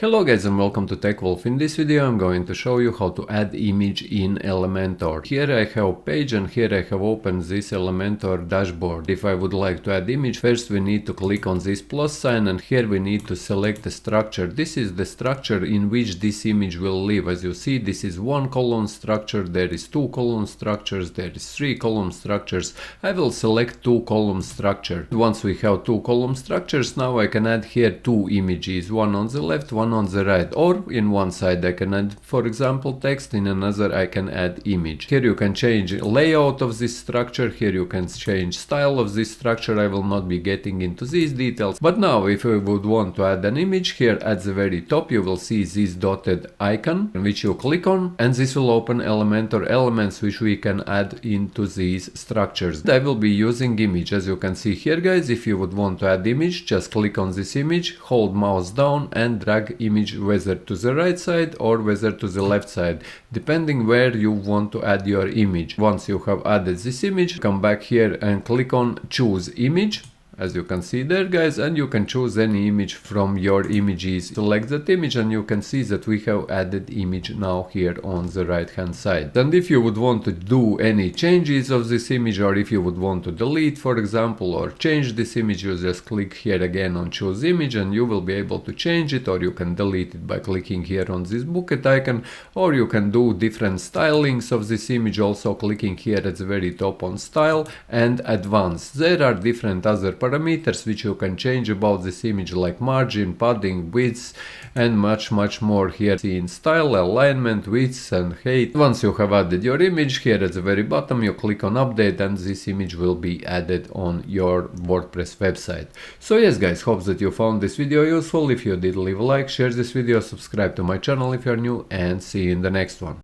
Hello guys and welcome to TechWolf. In this video I'm going to show you how to add image in Elementor. Here I have a page and here I have opened this Elementor dashboard. If I would like to add image, first we need to click on this plus sign and here we need to select the structure. This is the structure in which this image will live. As you see, this is one column structure, there is two column structures, there is three column structures. I will select two column structure. Once we have two column structures, now I can add here two images, one on the left, one on the right, or in one side I can add, for example, text, in another I can add image. Here you can change layout of this structure, here you can change style of this structure. I will not be getting into these details, but now if we would want to add an image, here at the very top you will see this dotted icon which you click on, and this will open Elementor elements which we can add into these structures. I will be using image. As you can see here guys, if you would want to add image, just click on this image, hold mouse down and drag image whether to the right side or whether to the left side, depending where you want to add your image. Once you have added this image, come back here and click on choose image, as you can see there guys, and you can choose any image from your images. Select that image and you can see that we have added image now here on the right hand side. And if you would want to do any changes of this image, or if you would want to delete, for example, or change this image, you just click here again on choose image and you will be able to change it, or you can delete it by clicking here on this bucket icon, or you can do different stylings of this image, also clicking here at the very top on style and advanced. There are different other parameters which you can change about this image, like margin, padding, width, and much more. Here see in style, alignment, width and height. Once you have added your image, here at the very bottom you click on update and this image will be added on your WordPress website. So yes guys, hope that you found this video useful. If you did, leave a like, share this video, subscribe to my channel if you are new, and see you in the next one.